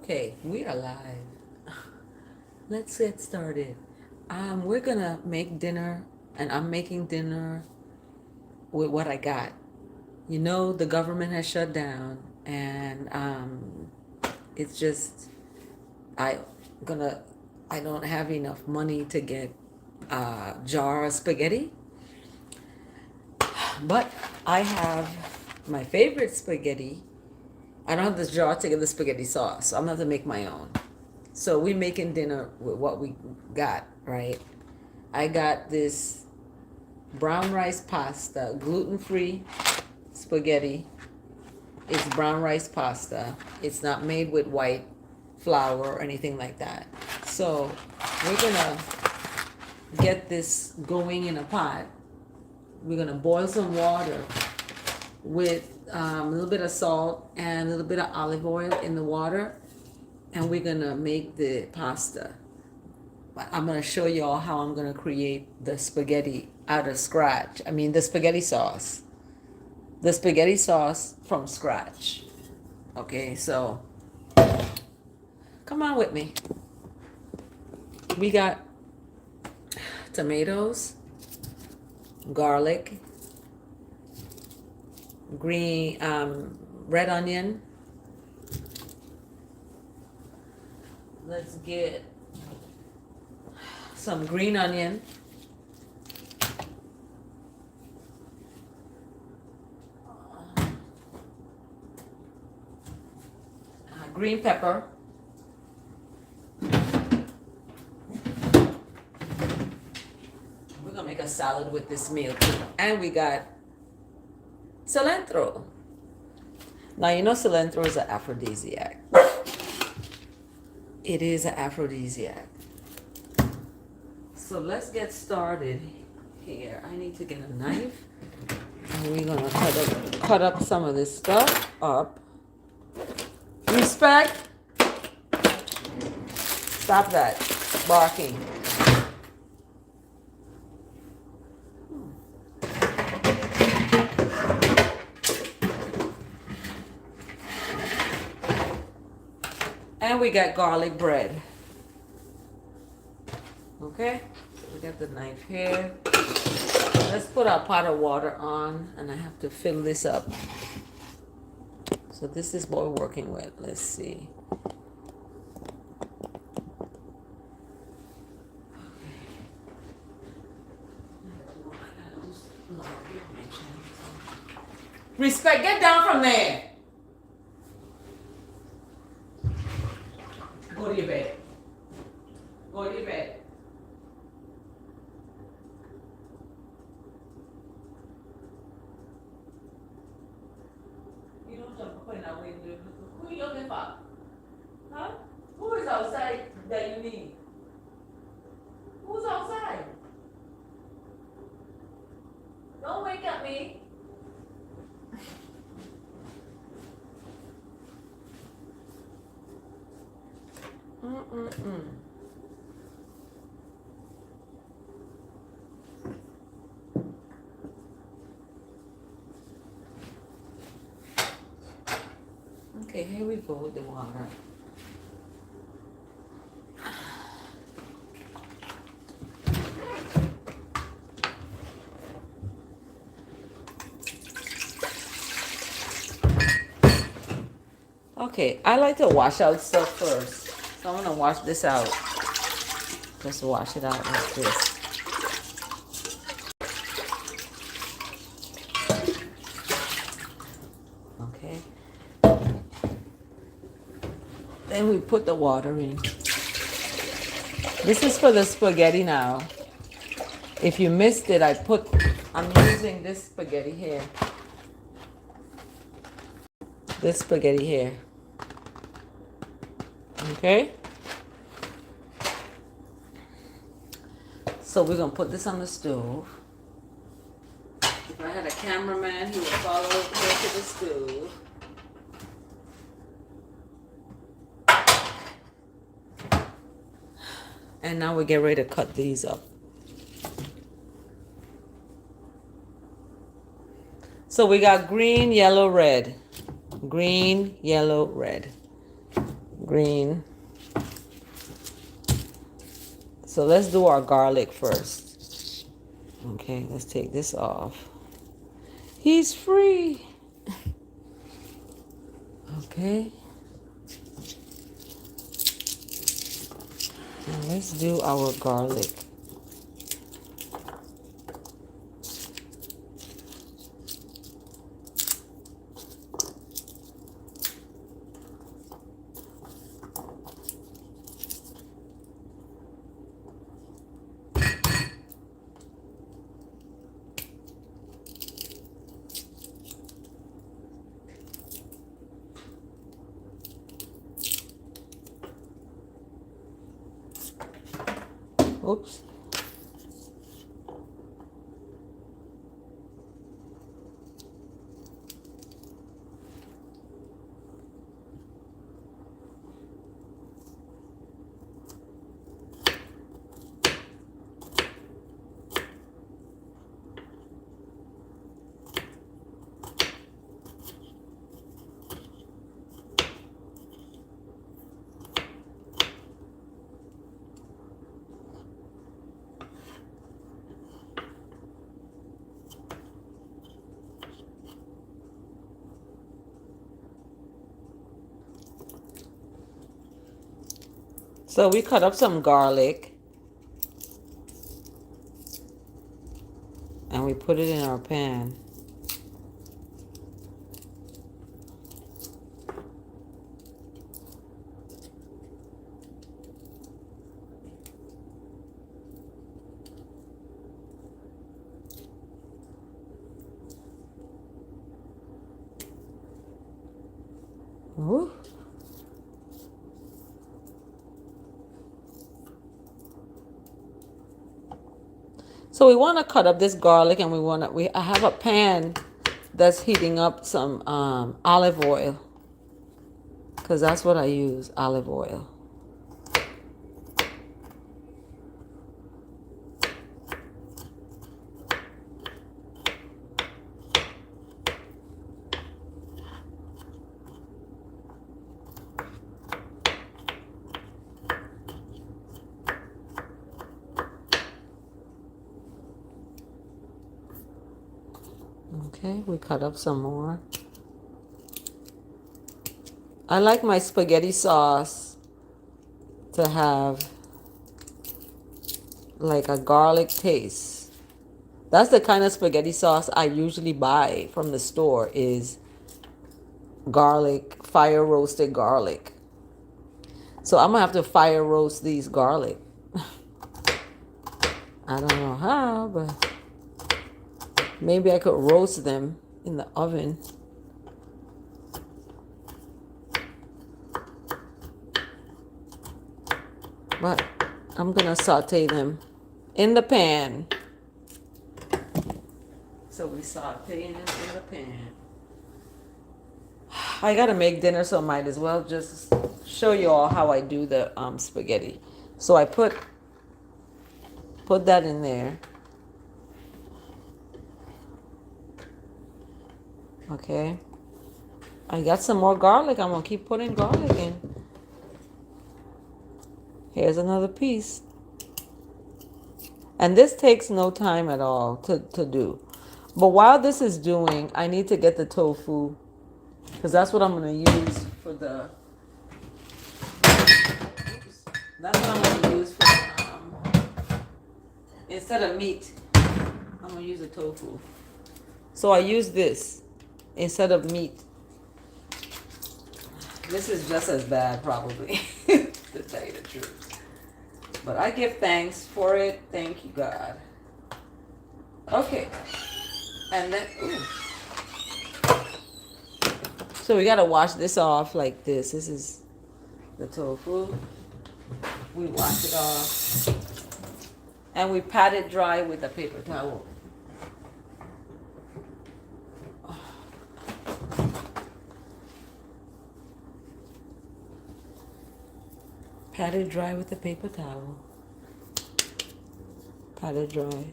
Okay, we are live. Let's get started. We're gonna make dinner, and I'm making dinner with what I got. You know, the government has shut down, and it's just I gonna I don't have enough money to get a jar of spaghetti, but I have my favorite spaghetti. I don't have this jar to get the spaghetti sauce, so I'm gonna have to make my own. So we making dinner with what we got, right? I got this brown rice pasta, gluten-free spaghetti. It's brown rice pasta. It's not made with white flour or anything like that. So we're gonna get this going in a pot. We're gonna boil some water with a little bit of salt and a little bit of olive oil in the water, and we're gonna make the pasta. I'm gonna show y'all how I'm gonna create the spaghetti out of scratch. I mean, the spaghetti sauce. The spaghetti sauce from scratch. Okay, so come on with me. We got tomatoes, garlic, green, red onion. Let's get some green onion, green pepper, we're gonna make a salad with this meal too. And we got cilantro. Now you know cilantro is an aphrodisiac. It is an aphrodisiac. So let's get started here. I need to get a knife. And we're gonna cut up some of this stuff up. Respect. Stop that barking. And we got garlic bread. Okay, so we got the knife here. Let's put our pot of water on, and I have to fill this up. So this is what we're working with. Let's see. Respect, get down from there. Go to your bed. Go to your bed. You don't jump up in that window. Who are you looking for? Huh? Who is outside that you need? Who's outside? Don't wake up me. Okay, here we go with the water. Okay, I like to wash out stuff first. So I'm gonna wash this out. Just wash it out like this. Okay. Then we put the water in. This is for the spaghetti now. If you missed it, I'm using this spaghetti here. This spaghetti here. Okay? So we're gonna put this on the stove. If I had a cameraman, he would follow over here to the stove. And now we get ready to cut these up. So we got green, yellow, red. Green, yellow, red. green. So let's do our garlic first. Okay, let's take this off. He's free. Okay. Now let's do our garlic. Oops. So we cut up some garlic and we put it in our pan. Ooh. So we want to cut up this garlic, and I have a pan that's heating up some olive oil, because that's what I use, olive oil. Okay, we cut up some more. I like my spaghetti sauce to have like a garlic taste. That's the kind of spaghetti sauce I usually buy from the store, is garlic, fire roasted garlic. So I'm gonna have to fire roast these garlic. I don't know how, but maybe I could roast them in the oven. But I'm gonna saute them in the pan. So we saute them in the pan. I gotta make dinner, so might as well just show you all how I do the spaghetti. So I put that in there. Okay. I got some more garlic. I'm gonna keep putting garlic in. Here's another piece. And this takes no time at all to do. But while this is doing, I need to get the tofu, because that's what I'm going to use for the... That's what I'm going to use for instead of meat, I'm going to use the tofu. So I use this instead of meat. This is just as bad, probably, to tell you the truth. But I give thanks for it. Thank you, God. Okay. And then, ooh. So we got to wash this off like this. This is the tofu. We wash it off. And we pat it dry with a paper towel. Pat it dry with a paper towel. Pat it dry.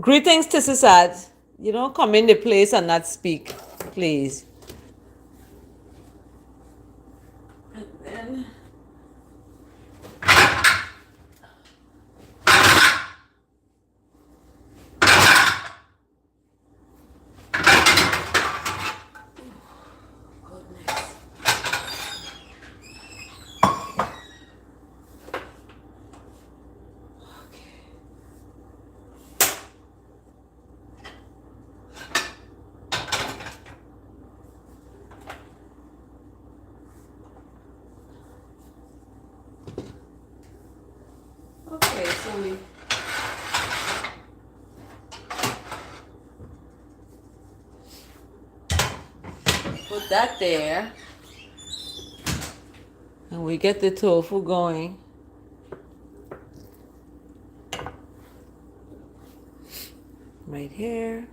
Greetings to Sisad. You don't come in the place and not speak, please. in. Okay, so we put that there. And we get the tofu going. Right here.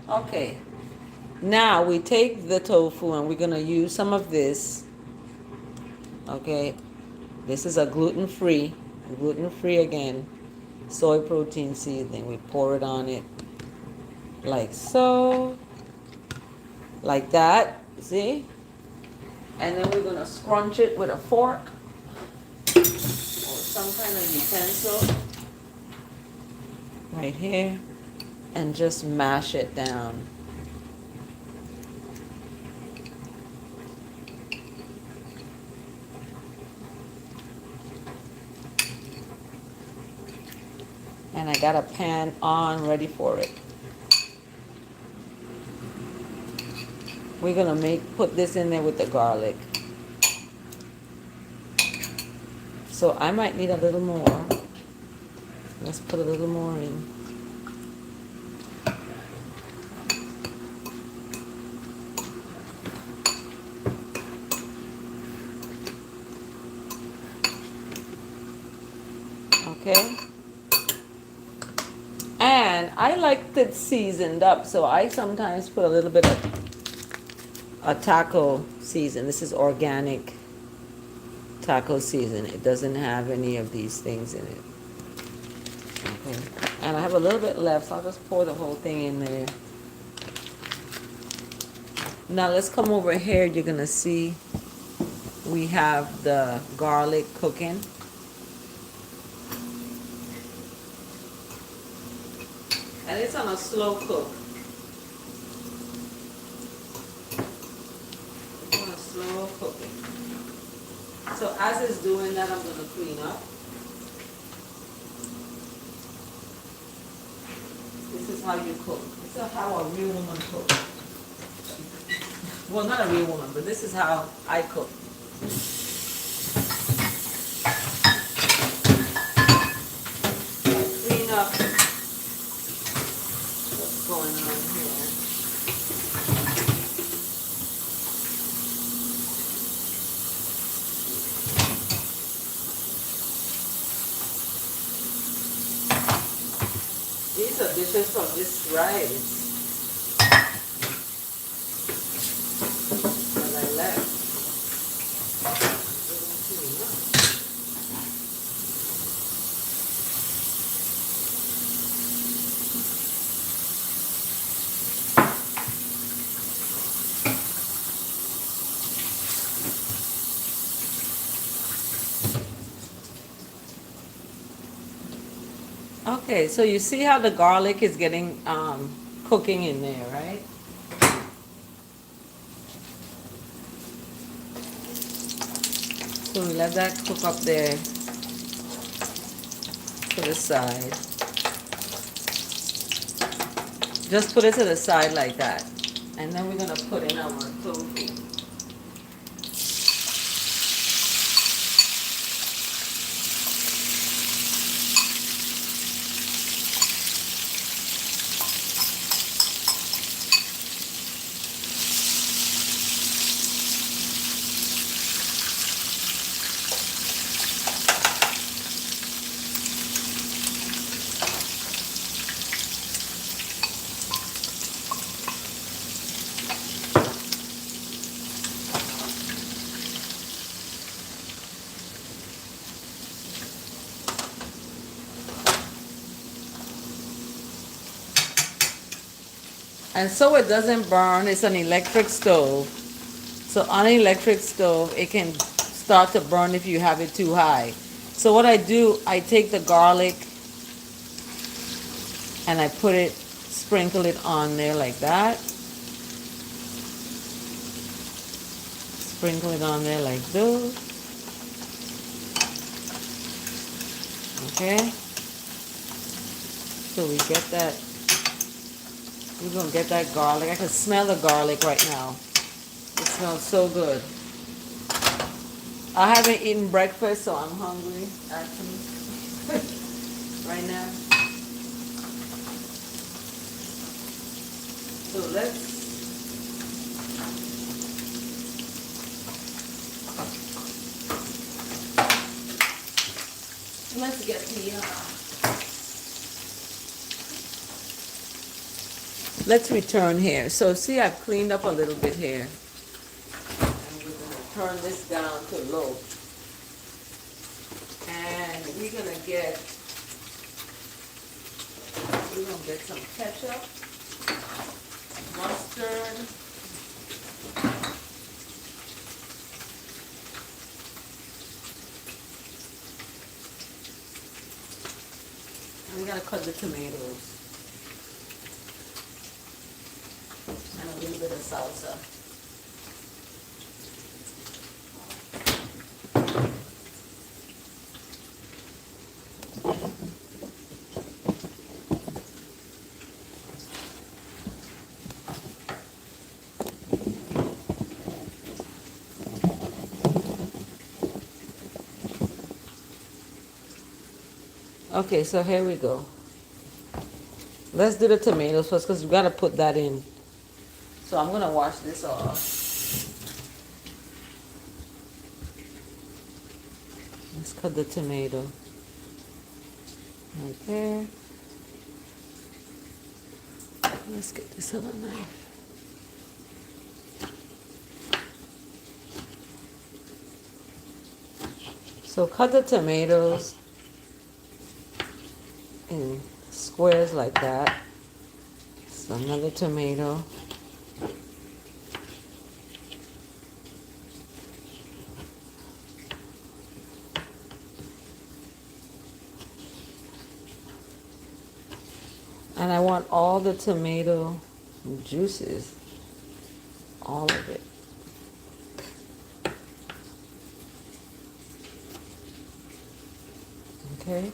Okay, now we take the tofu and we're gonna use some of this. Okay, this is a gluten-free again, soy protein seasoning. We pour it on it like so, like that, see? And then we're gonna scrunch it with a fork or some kind of utensil right here and just mash it down. And I got a pan on ready for it. We're gonna put this in there with the garlic. So I might need a little more. Let's put a little more in. Okay. And I like it seasoned up, so I sometimes put a little bit of a taco season. This is organic taco season. It doesn't have any of these things in it. Okay. And I have a little bit left, so I'll just pour the whole thing in there. Now let's come over here. You're gonna see we have the garlic cooking. And it's on a slow cook. It's on a slow cooking. So as it's doing that, I'm gonna clean up. This is how you cook. This is how a real woman cooks. Well, not a real woman, but this is how I cook. Clean up what's going on here. These are dishes from this rice that I left. Okay, so you see how the garlic is getting cooking in there, right? So we let that cook up there to the side. Just put it to the side like that. And then we're gonna put in our tofu. And so it doesn't burn, it's an electric stove. So on an electric stove, it can start to burn if you have it too high. So what I do, I take the garlic and I put it, sprinkle it on there like that. Sprinkle it on there like this. Okay? So we get that. We're gonna get that garlic. I can smell the garlic right now. It smells so good. I haven't eaten breakfast, so I'm hungry, actually, right now. So let's get the let's return here. So see, I've cleaned up a little bit here. And we're going to turn this down to low. And we're going to get some ketchup, mustard, and we're going to cut the tomatoes. And a little bit of salsa. Okay, so here we go. Let's do the tomatoes first because we got to put that in. So I'm going to wash this off. Let's cut the tomato. Right there. Let's get this other knife. So cut the tomatoes in squares like that. So another tomato. And I want all the tomato juices, all of it. Okay.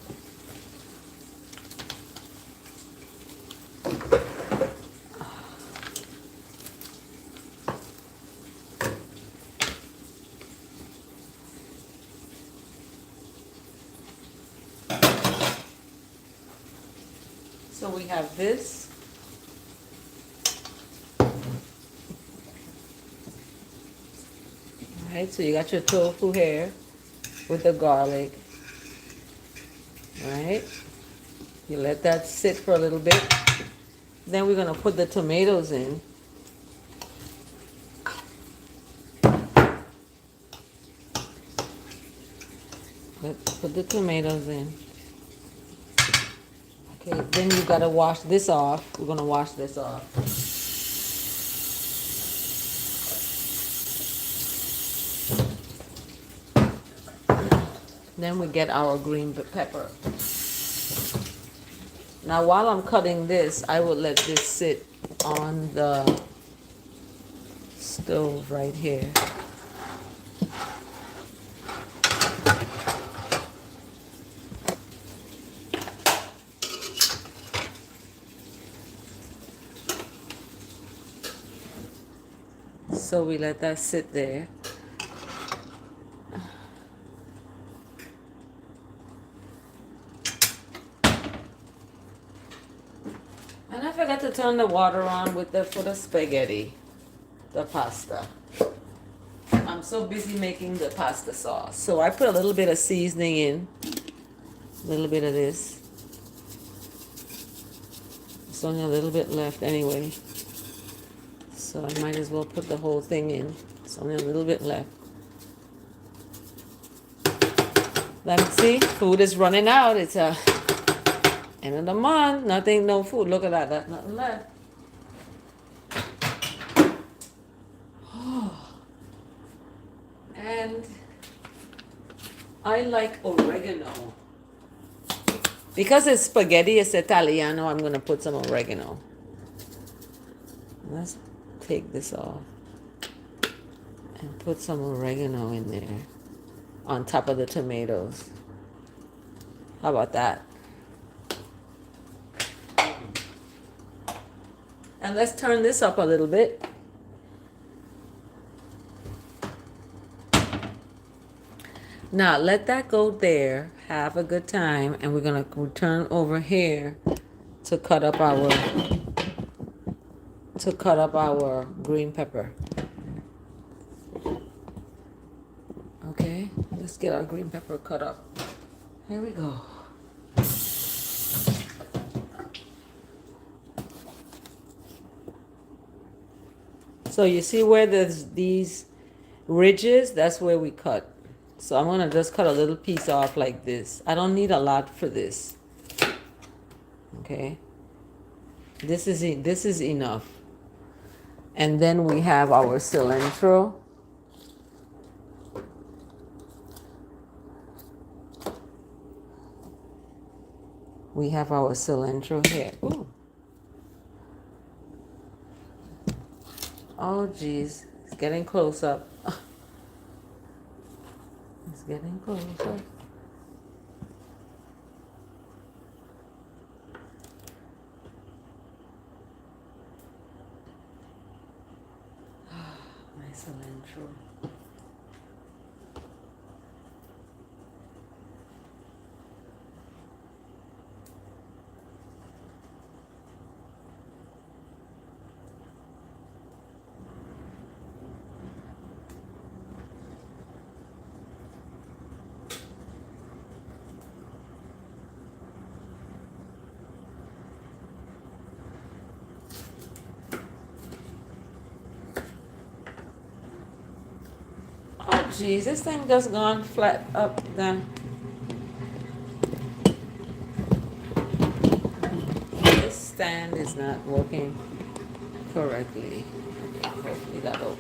So we have this. Alright, so you got your tofu here with the garlic. Alright, you let that sit for a little bit. Then we're going to put the tomatoes in. Let's put the tomatoes in. Okay, then you got to wash this off. We're going to wash this off. Then we get our green pepper. Now while I'm cutting this, I will let this sit on the stove right here. So we let that sit there. And I forgot to turn the water on for the spaghetti, the pasta. I'm so busy making the pasta sauce. So I put a little bit of seasoning in, a little bit of this. It's only a little bit left anyway. So I might as well put the whole thing in. It's only a little bit left. Let me see, food is running out. It's end of the month, nothing, no food. Look at that, that's nothing left. And I like oregano. Because it's spaghetti, it's Italiano, I'm gonna put some oregano. Let's take this off and put some oregano in there on top of the tomatoes. How about that? And let's turn this up a little bit. Now let that go there. Have a good time, and we're gonna return over here to cut up our green pepper. Okay, let's get our green pepper cut up. Here we go. So you see where there's these ridges? That's where we cut. So I'm gonna just cut a little piece off like this. I don't need a lot for this. Okay. This is enough. And then we have our cilantro. We have our cilantro here. Ooh. Oh geez, it's getting close up. It's getting closer. My cilantro. Jeez, this thing just gone flat up then. This stand is not working correctly. Okay, hopefully that'll.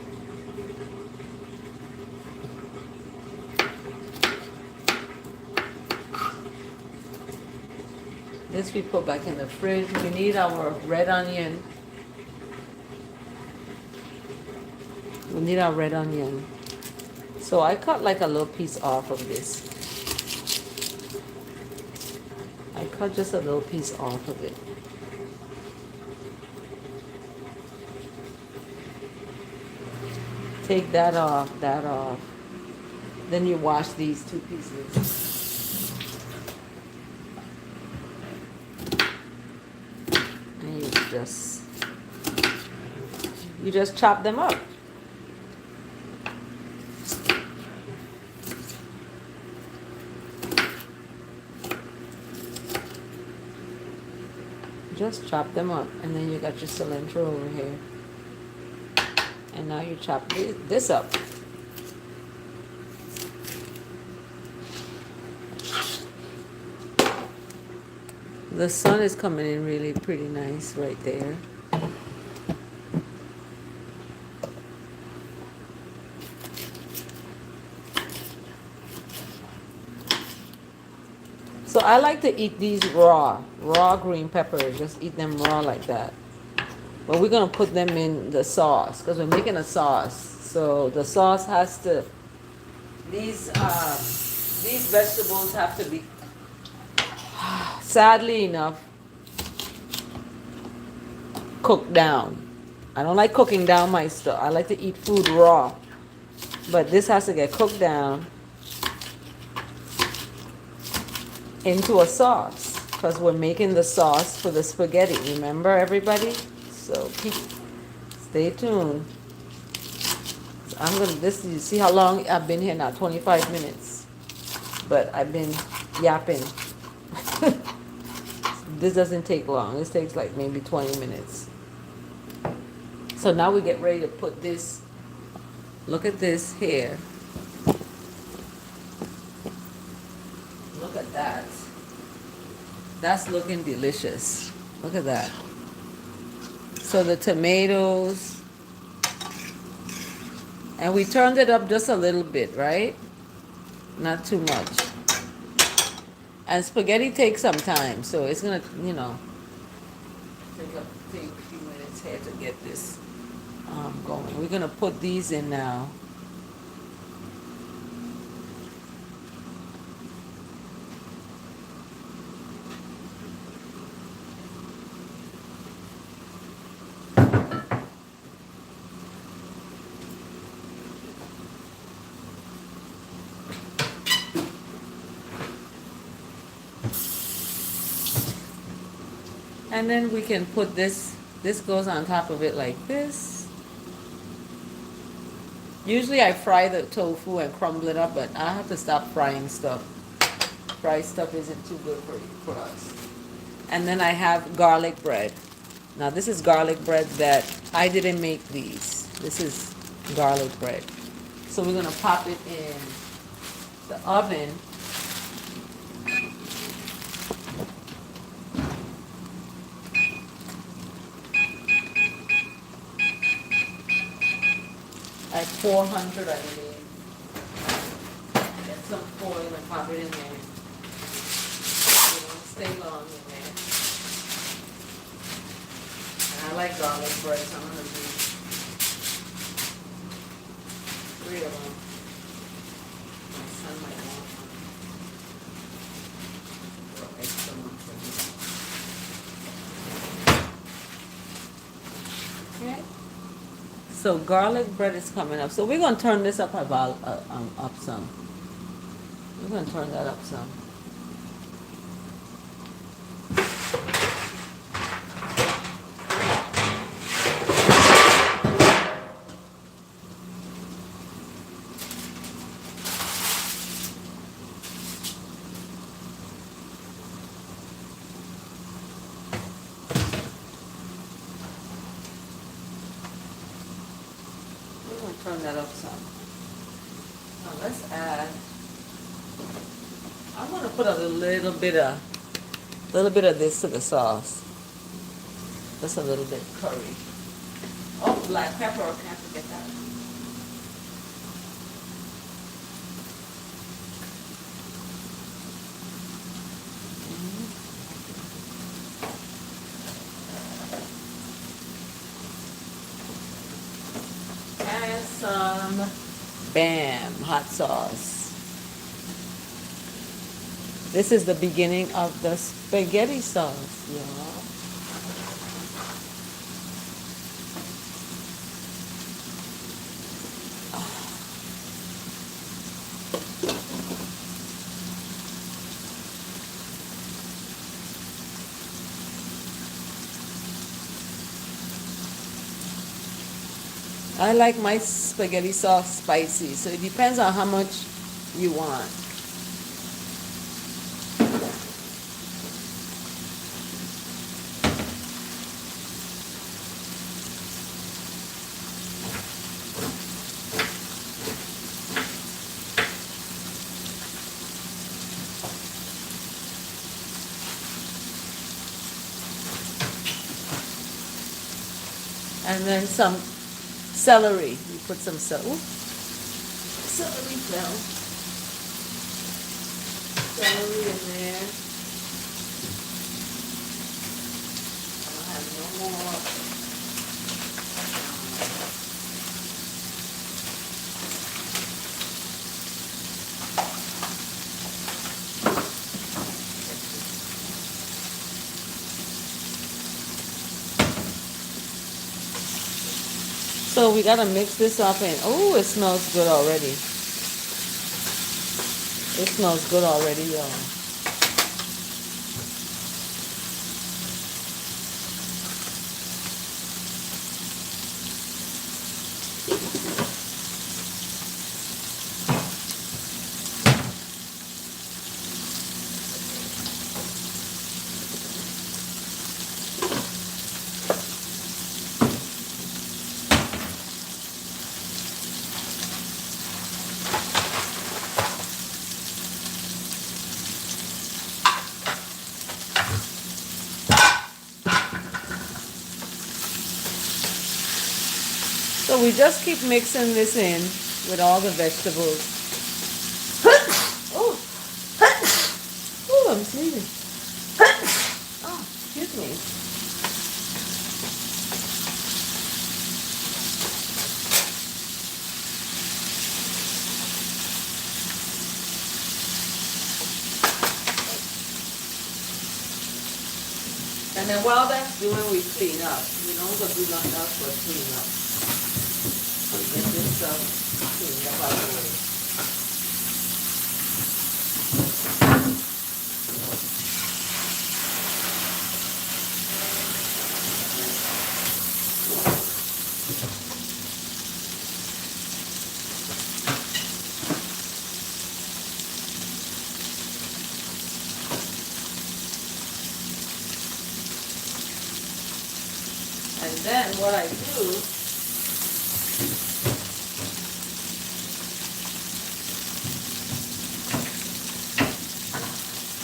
This we put back in the fridge. We need our red onion. We need our red onion. So I cut like a little piece off of this. I cut just a little piece off of it. Take that off, that off. Then you wash these two pieces. And you just chop them up. Just chop them up, and then you got your cilantro over here. And now you chop this up. The sun is coming in really pretty nice right there. So I like to eat these raw green peppers. Just eat them raw like that. But we're gonna put them in the sauce because we're making a sauce. So the sauce has to. These vegetables have to be, sadly enough, cooked down. I don't like cooking down my stuff. I like to eat food raw. But this has to get cooked down into a sauce because we're making the sauce for the spaghetti. Remember, everybody? So stay tuned. I'm gonna you see how long I've been here now? 25 minutes. But I've been yapping. This doesn't take long. This takes like maybe 20 minutes. So now we get ready to put this. Look at this here. Look at that. That's looking delicious. Look at that. So the tomatoes. And we turned it up just a little bit, right? Not too much. And spaghetti takes some time, so it's gonna, take a few minutes here to get this going. We're gonna put these in now. And then we can put this goes on top of it like this. Usually I fry the tofu and crumble it up, but I have to stop frying stuff. Fried stuff isn't too good for us. And then I have garlic bread. Now this is garlic bread that I didn't make these. This is garlic bread. So we're gonna pop it in the oven. At 400, I believe. Get some foil and pop it in there. It won't stay long in there. And I like garlic bread, so I'm gonna do 3 of them. My son might want one. Or extra one for me. Okay. So garlic bread is coming up. So we're gonna turn this up up some. We're gonna turn that up some. Turn that up some. Now let's add. I'm gonna put a little bit of this to the sauce. Just a little bit curry. Oh, black pepper. Can't forget that. Some Bam hot sauce. This is the beginning of the spaghetti sauce, y'all. I like my spaghetti sauce spicy, so it depends on how much you want. And then some celery. We put some celery. Celery fell. celery in there. I don't have no more. So we gotta mix this up and oh, it smells good already. It smells good already, y'all. So we just keep mixing this in with all the vegetables. Oh, oh, I'm sneezing. Oh, excuse me. And then while that's doing, we clean up. You know, because we don't enough but clean up. So get this stuff cleaned up out of the way. And then what I do,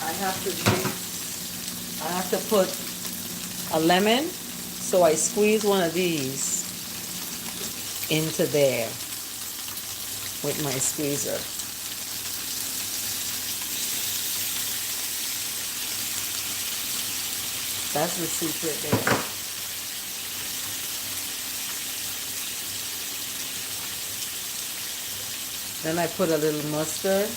I have to put a lemon, so I squeeze one of these into there with my squeezer. That's the secret there. Then I put a little mustard.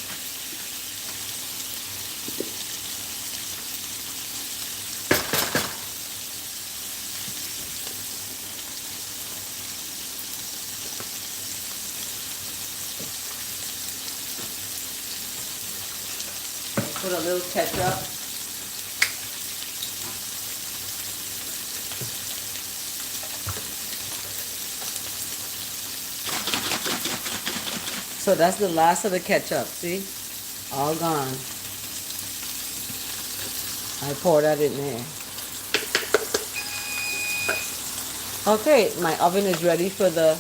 Put a little ketchup. So that's the last of the ketchup, see? All gone. I pour that in there. Okay, my oven is ready for the,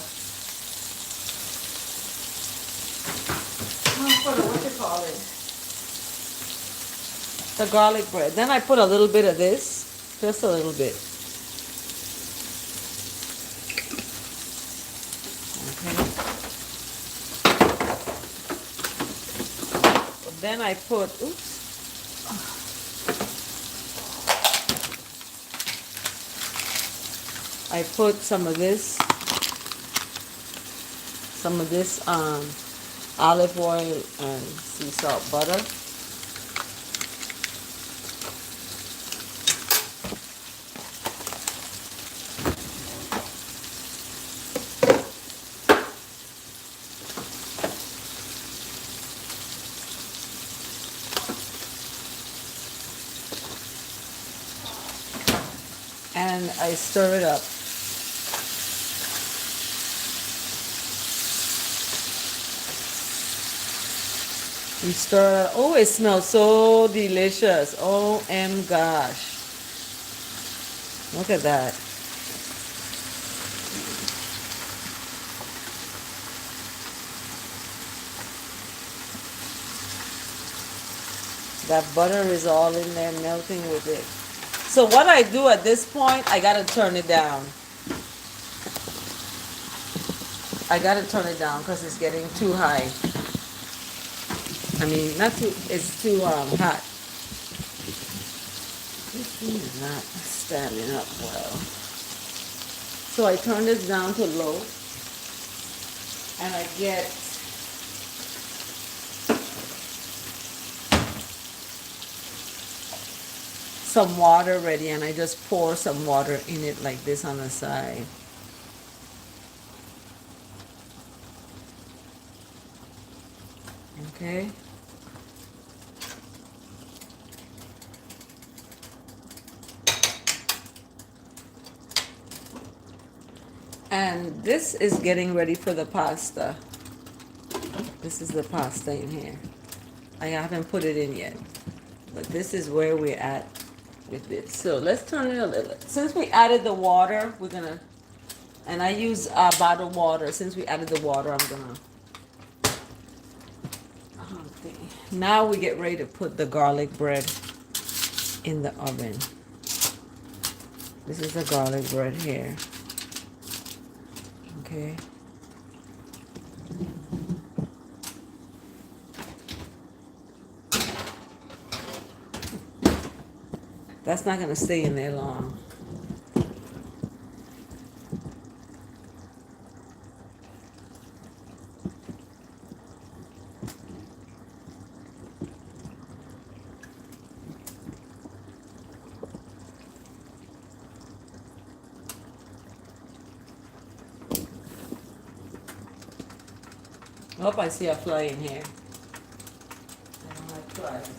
what you call it? The garlic bread. Then I put a little bit of this, just a little bit. Then I put, I put some of this olive oil and sea salt butter. And I stir it up. You stir it up. Oh, it smells so delicious. OM gosh. Look at that. That butter is all in there melting with it. So what I do at this point, I gotta turn it down. I gotta turn it down because it's getting too high. I mean, not too, it's too hot. This thing is not standing up well. So I turn this down to low, and I get some water ready, and I just pour some water in it like this on the side. Okay. And this is getting ready for the pasta. This is the pasta in here. I haven't put it in yet, but this is where we're at with this. So let's turn it a little. Since we added the water, we're gonna, and I use bottled water. Since we added the water, I'm gonna, okay. Now we get ready to put the garlic bread in the oven. This is the garlic bread here. Okay. That's not gonna stay in there long. I hope I see a fly in here. I don't like flies.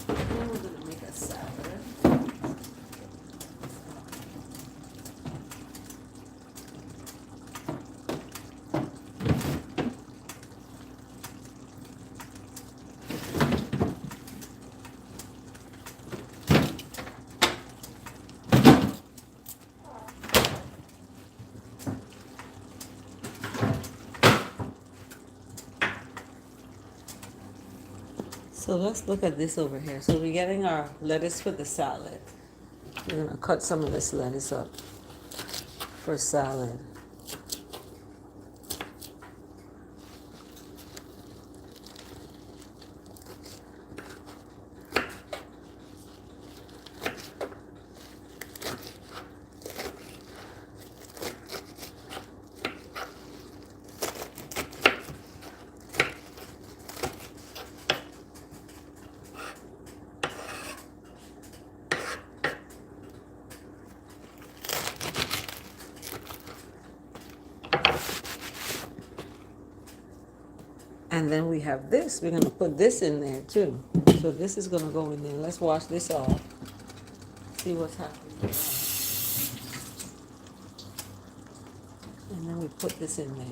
Then we're gonna make a salad. So let's look at this over here. So we're getting our lettuce for the salad. We're gonna cut some of this lettuce up for salad. And then we have this. We're gonna put this in there too. So this is gonna go in there. Let's wash this off. See what's happening. And then we put this in there.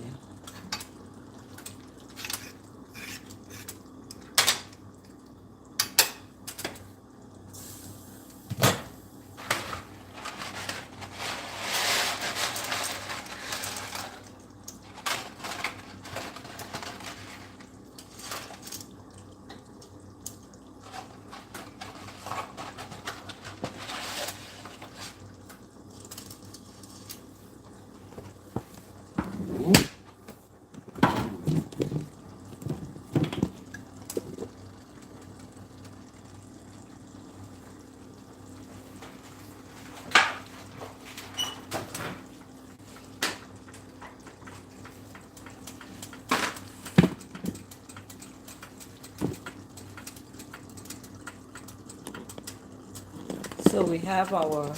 So we have our,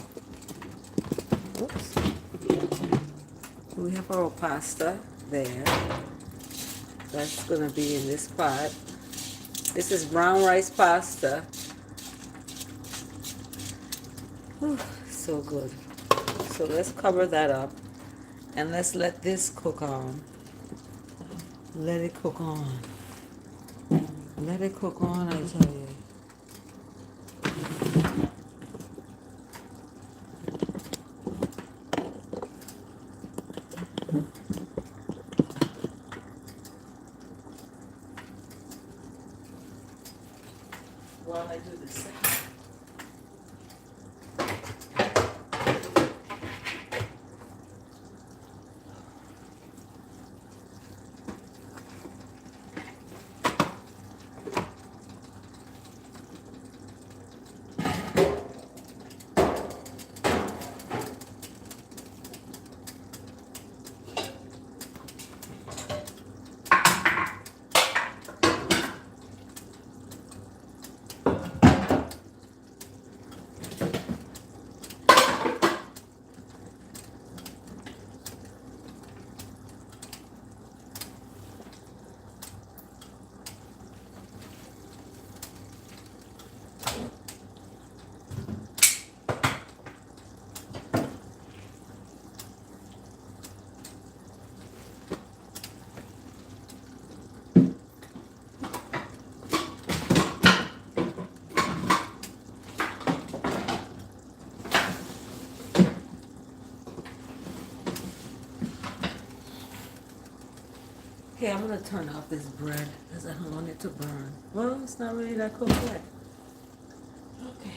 oops, we have our pasta there. That's gonna be in this pot. This is brown rice pasta. Whew, so good. So let's cover that up and let's let this cook on. Let it cook on. Let it cook on, I tell you. While I do this. Okay, I'm gonna turn off this bread because I don't want it to burn. Well, it's not really that cooked yet. Okay.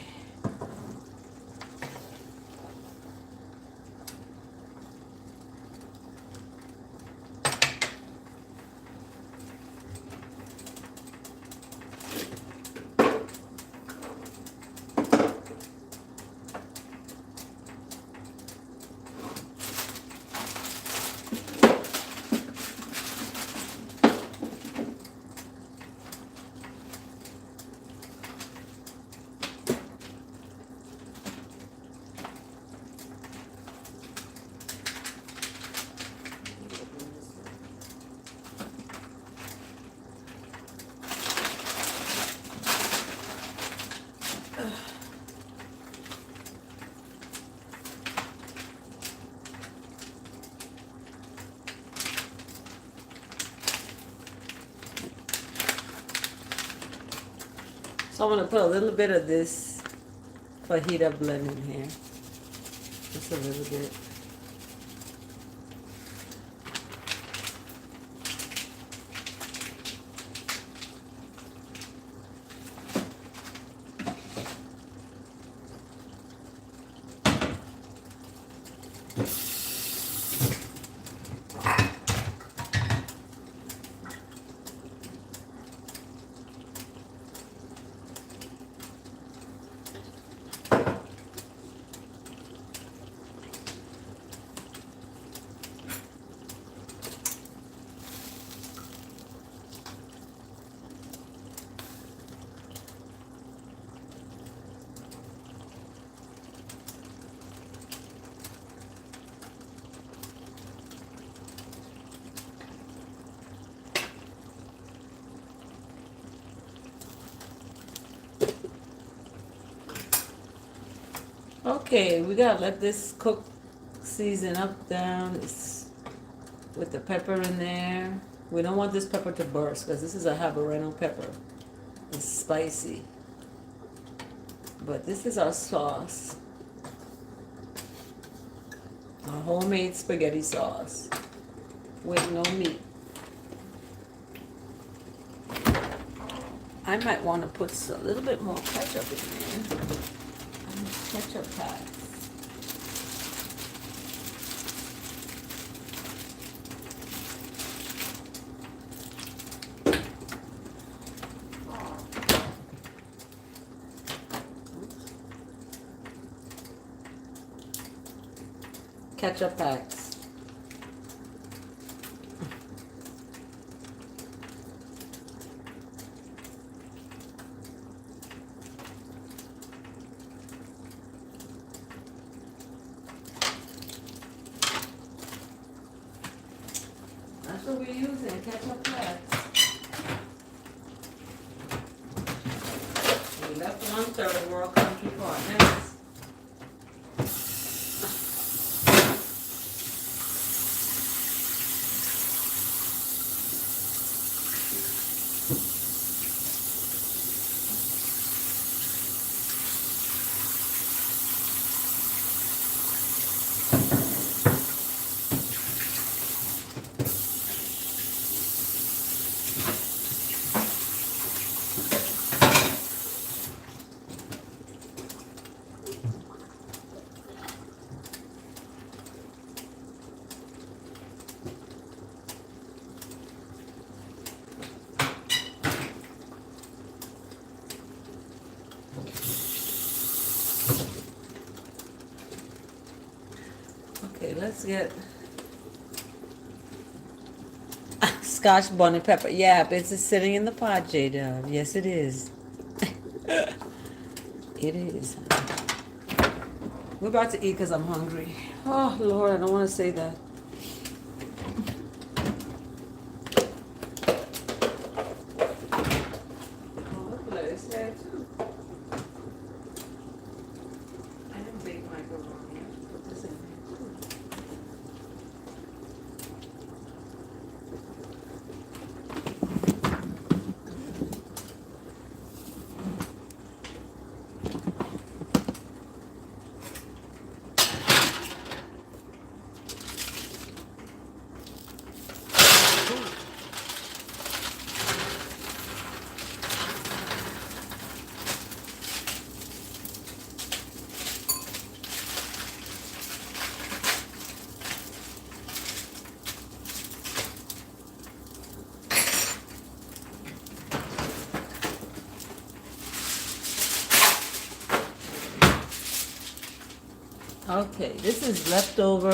So I'm gonna put a little bit of this fajita blend in here. Just a little bit. Okay, we gotta let this cook, season up, down. It's with the pepper in there. We don't want this pepper to burst because this is a habanero pepper. It's spicy. But this is our sauce. Our homemade spaghetti sauce with no meat. I might want to put a little bit more ketchup in there. Ketchup packs. Ketchup packs. That's what we're using, ketchup packs. We left 1/3 world country for our next. Okay, let's get Scotch bonnet pepper. Yeah, it's just sitting in the pot, J-Dub. Yes, it is. It is. We're about to eat because I'm hungry. Oh, Lord, I don't want to say that. Oh, look, lettuce there, too. I didn't bake macaroni. Put this in there, too. Okay, this is leftover.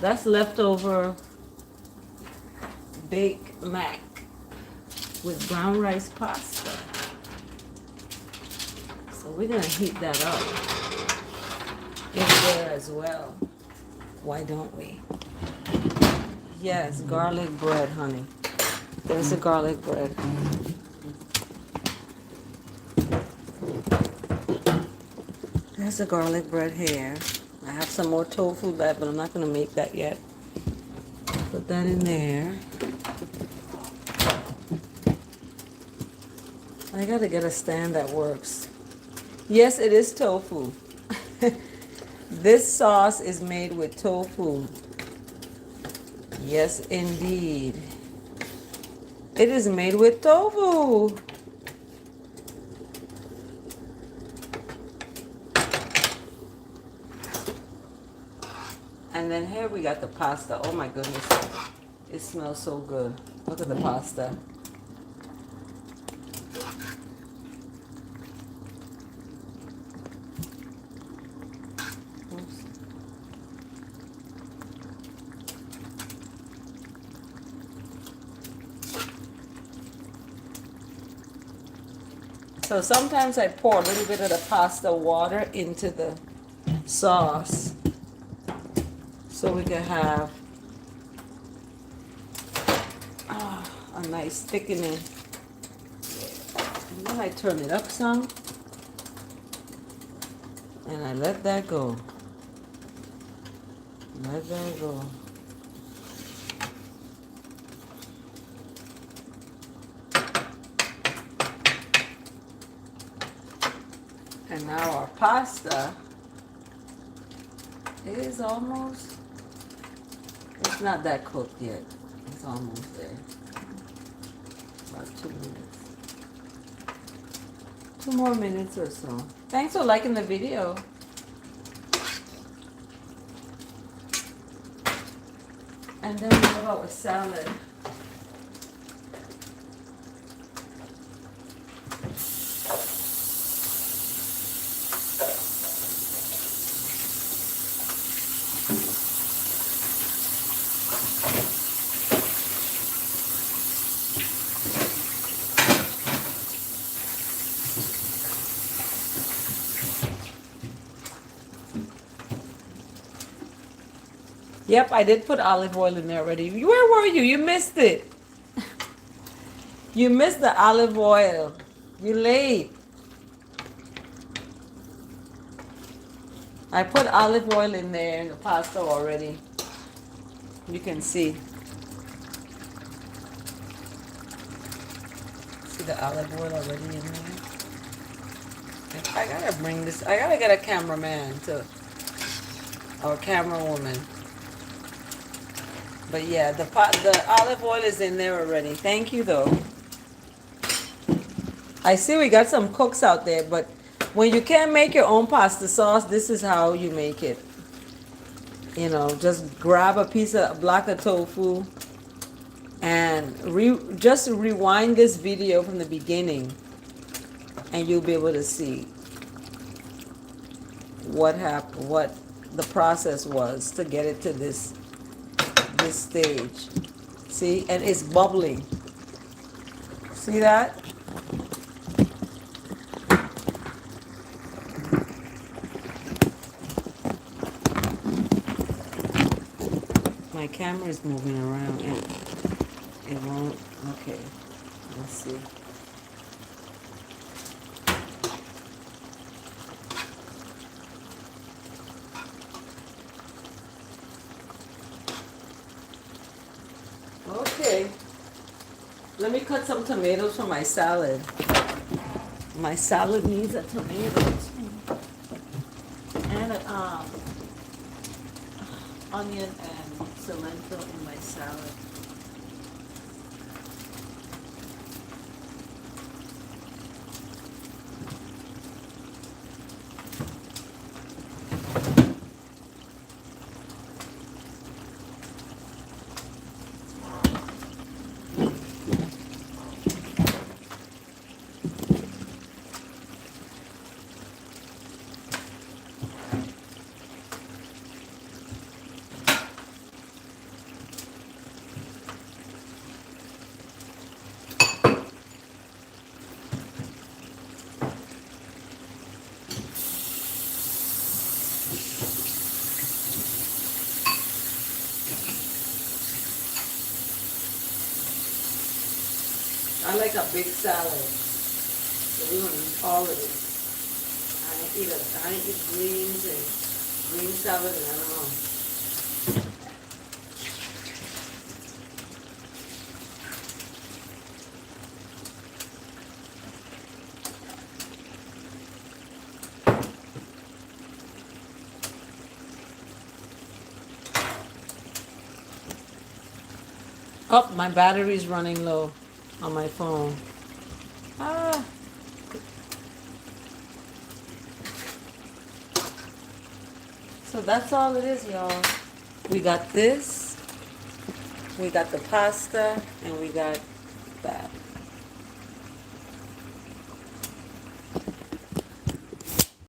That's leftover baked mac with brown rice pasta. So we're gonna heat that up in there as well. Why don't we? Yes, garlic bread, honey. There's the garlic bread. There's the garlic bread here. I have some more tofu left, but I'm not gonna make that yet. Put that in there. I gotta get a stand that works. Yes, it is tofu. This sauce is made with tofu. Yes, indeed. It is made with tofu. And then here we got the pasta. Oh my goodness. It smells so good. Look at the pasta. Oops. So sometimes I pour a little bit of the pasta water into the sauce so we can have a nice thickening. And then I turn it up some and I let that go. Let that go. And now our pasta is almost, it's not that cooked yet. It's almost there. About 2 minutes. 2 more minutes or so. Thanks for liking the video. And then we have our salad. Yep, I did put olive oil in there already. Where were you? You missed it. You missed the olive oil. You late. I put olive oil in there in the pasta already. You can see. See the olive oil already in there? I gotta bring this. I gotta get a cameraman too. Or a camera woman. But yeah, the olive oil is in there already. Thank you though. I see we got some cooks out there, but when you can't make your own pasta sauce, this is how you make it. You know, just grab a block of tofu and just rewind this video from the beginning and you'll be able to see what happened, what the process was to get it to this stage. See, and it's bubbling. See that? My camera is moving around and it won't. Okay, let's see. Okay, let me cut some tomatoes for my salad. My salad needs a tomato and an onion and cilantro in my salad. I like a big salad. So we want to eat all of it. I ain't eat greens and green salad and I don't know. Oh, my battery's running low on my phone. Ah. So that's all it is, y'all. We got this, we got the pasta, and we got that.